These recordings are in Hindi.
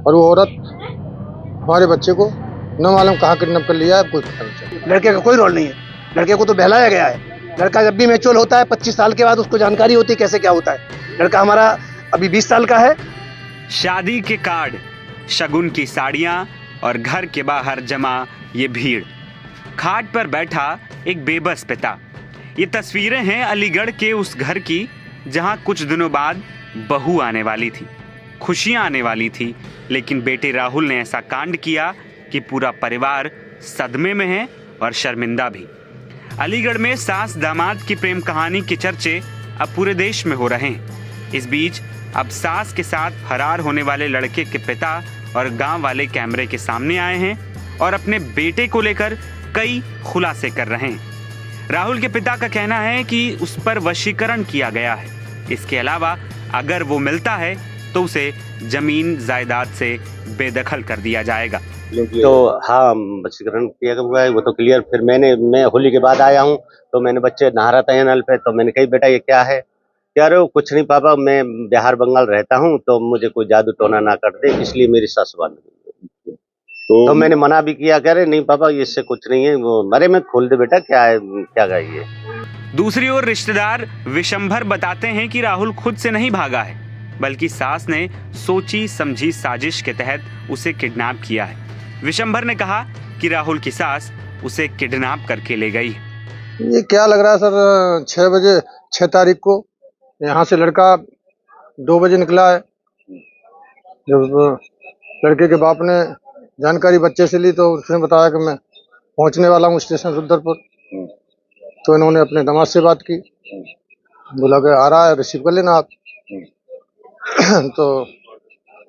और वो औरत हमारे बच्चे को न मालूम कहाँ किडनैप कर लिया है, कोई पता नहीं चला। लड़के का कोई रोल नहीं है, लड़के को तो बहलाया गया है। लड़का जब भी मैच्योर होता है 25 साल के बाद उसको जानकारी होती है कैसे क्या होता है। लड़का हमारा अभी 20 साल का है। शादी के कार्ड, शगुन की साड़ियां और घर के बाहर जमा ये भीड़, खाट पर बैठा एक बेबस पिता। ये तस्वीरें हैं अलीगढ़ के उस घर की जहां कुछ दिनों बाद बहू आने वाली थी, खुशियां आने वाली थी, लेकिन बेटे राहुल ने ऐसा कांड किया कि पूरा परिवार सदमे में है और शर्मिंदा भी। अलीगढ़ में सास दामाद की प्रेम कहानी के चर्चे अब पूरे देश में हो रहे हैं। इस बीच अब सास के साथ फरार होने वाले लड़के के पिता और गांव वाले कैमरे के सामने आए हैं और अपने बेटे को लेकर कई खुलासे कर रहे हैं। राहुल के पिता का कहना है कि उस पर वशीकरण किया गया है। इसके अलावा अगर वो मिलता है तो उसे जमीन जायदाद से बेदखल कर दिया जाएगा। तो हाँ, वशीकरण किया हुआ है, वो तो क्लियर। फिर मैं होली के बाद आया हूँ तो मैंने बच्चे नहा रहा था नल पे, तो मैंने कही बेटा ये क्या है? कह रहे हो कुछ नहीं पापा, मैं बिहार बंगाल रहता हूँ तो मुझे कोई जादू टोना ना कर दे, इसलिए मेरी सासू बांध गई। तो मैंने मना भी किया, कह रहे नहीं पापा इससे कुछ नहीं है, वो मरे में खोल दे बेटा, क्या है क्या गई है। दूसरी ओर रिश्तेदार विशंभर बताते हैं कि राहुल खुद से नहीं भागा है, बल्कि सास ने सोची समझी साजिश के तहत उसे किडनैप किया है। विशंभर ने कहा कि राहुल की सास उसे किडनैप करके ले गई। ये क्या लग रहा है सर, 6 बजे 6 तारीख को यहाँ से लड़का 2 बजे निकला है। जब लड़के के बाप ने जानकारी बच्चे से ली तो उसने बताया कि मैं पहुँचने वाला हूँ स्टेशन रुद्रपुर। तो इन्होंने अपने दामाद से बात की, बोला कि आ रहा है, रिसीव कर लेना आप। तो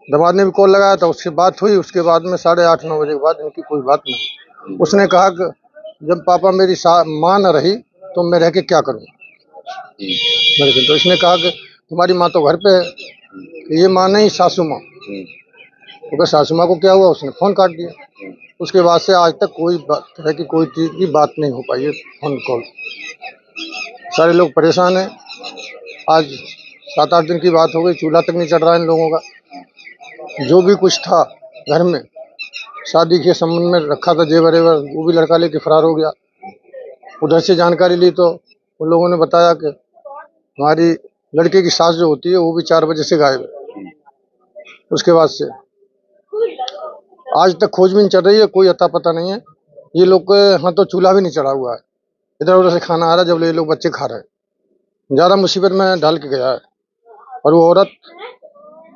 दामाद ने भी कॉल लगाया था, उससे बात हुई। उसके बाद में 8:30-9 बजे के बाद इनकी कोई बात नहीं। उसने कहा कि जब पापा मेरी माँ न रही तो मैं रह के क्या करूँ। तो इसने कहा कि तुम्हारी माँ तो घर पे है, ये माँ नहीं सासू माँ। तो सासू माँ को क्या हुआ, उसने फ़ोन काट दिया। उसके बाद से आज तक कोई तरह की कोई चीज़ की बात नहीं हो पाई है, फोन कॉल। सारे लोग परेशान हैं। आज 7-8 दिन की बात हो गई, चूल्हा तक नहीं चढ़ रहा है इन लोगों का। जो भी कुछ था घर में शादी के संबंध में रखा था जेवर एवर, वो भी लड़का लेके फरार हो गया। उधर से जानकारी ली तो उन लोगों ने बताया कि हमारी लड़के की सास जो होती है वो भी 4 बजे से गायब है। उसके बाद से आज तक खोजबीन चल रही है, कोई अता पता नहीं है। ये लोग के यहाँ तो चूल्हा भी नहीं चढ़ा हुआ है, इधर उधर से खाना आ रहा है जब ये लोग बच्चे खा रहे हैं। ज़्यादा मुसीबत में डाल के गया है और वो औरत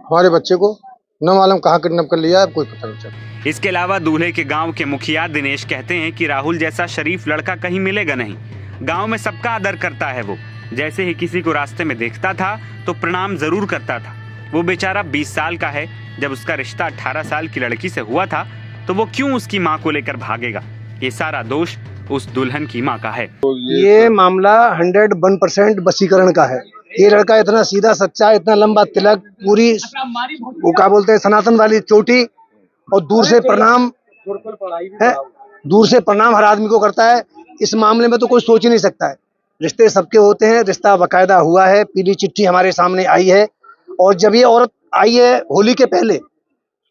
हमारे बच्चे को न मालूम कहाँ किडनैप कर लिया है, कोई पता नहीं चला। इसके अलावा दूल्हे के गांव के मुखिया दिनेश कहते हैं कि राहुल जैसा शरीफ लड़का कहीं मिलेगा नहीं। गांव में सबका आदर करता है वो, जैसे ही किसी को रास्ते में देखता था तो प्रणाम जरूर करता था। वो बेचारा 20 साल का है, जब उसका रिश्ता 18 साल की लड़की से हुआ था तो वो क्यों उसकी माँ को लेकर भागेगा? ये सारा दोष उस दुल्हन की माँ का है। ये मामला 101% वशीकरण का है। ये लड़का इतना सीधा सच्चा, इतना लंबा तिलक, पूरी वो क्या बोलते हैं सनातन वाली चोटी, और दूर से प्रणाम है, दूर से प्रणाम हर आदमी को करता है। इस मामले में तो कोई सोच ही नहीं सकता है। रिश्ते सबके होते हैं, रिश्ता बाकायदा हुआ है, पीली चिट्ठी हमारे सामने आई है। और जब ये औरत आई है होली के पहले,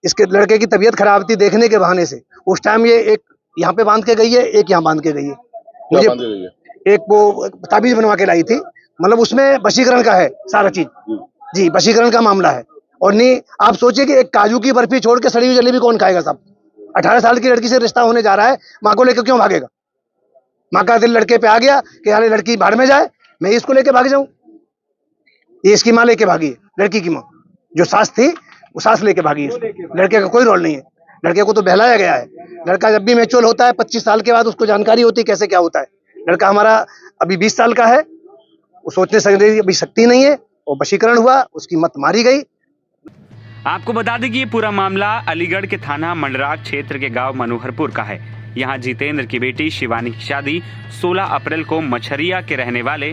इसके लड़के की तबीयत खराब थी देखने के बहाने से, उस टाइम ये एक यहाँ पे बांध के गई है, एक यहाँ बांध के गई है। मुझे एक वो ताबीज बनवा के लाई थी, मतलब उसमें वशीकरण का है सारा चीज जी, वशीकरण का मामला है। और नहीं आप सोचिए कि एक काजू की बर्फी छोड़ के सड़ी हुई जलेबी कौन खाएगा साहब? 18 साल की लड़की से रिश्ता होने जा रहा है, माँ को लेकर क्यों भागेगा? माँ का दिल लड़के पे आ गया कि यार लड़की भाड़ में जाए, मैं इसको लेके भाग जाऊं। ये इसकी माँ लेके भागी है, लड़की की माँ जो सास थी वो सास लेके भागी है। लड़के का कोई रोल नहीं है, लड़के को तो बहलाया गया है। लड़का जब भी मैच्योर होता है 25 साल के बाद उसको जानकारी होती है कैसे क्या होता है। लड़का हमारा अभी 20 साल का है, वो सोचने सकते अभी शक्ति नहीं है, और वशीकरण हुआ, उसकी मत मारी गई। आपको बता दें कि ये पूरा मामला अलीगढ़ के थाना मंडराग क्षेत्र के गांव मनोहरपुर का है। यहाँ जितेंद्र की बेटी शिवानी की शादी 16 अप्रैल को मछरिया के रहने वाले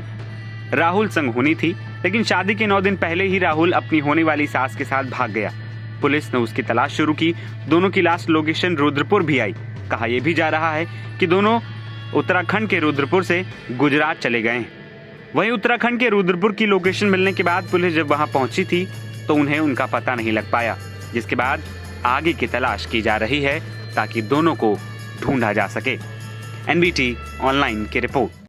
राहुल संग होनी थी, लेकिन शादी के 9 दिन पहले ही राहुल अपनी होने वाली सास के साथ भाग गया। पुलिस ने उसकी तलाश शुरू की। दोनों की लास्ट लोकेशन रुद्रपुर भी आई। कहा यह भी जा रहा है कि दोनों उत्तराखंड के रुद्रपुर से गुजरात चले गए हैं। वहीं उत्तराखंड के रुद्रपुर की लोकेशन मिलने के बाद पुलिस जब वहां पहुंची थी तो उन्हें उनका पता नहीं लग पाया, जिसके बाद आगे की तलाश की जा रही है ताकि दोनों को ढूंढा जा सके। NBT ऑनलाइन की रिपोर्ट।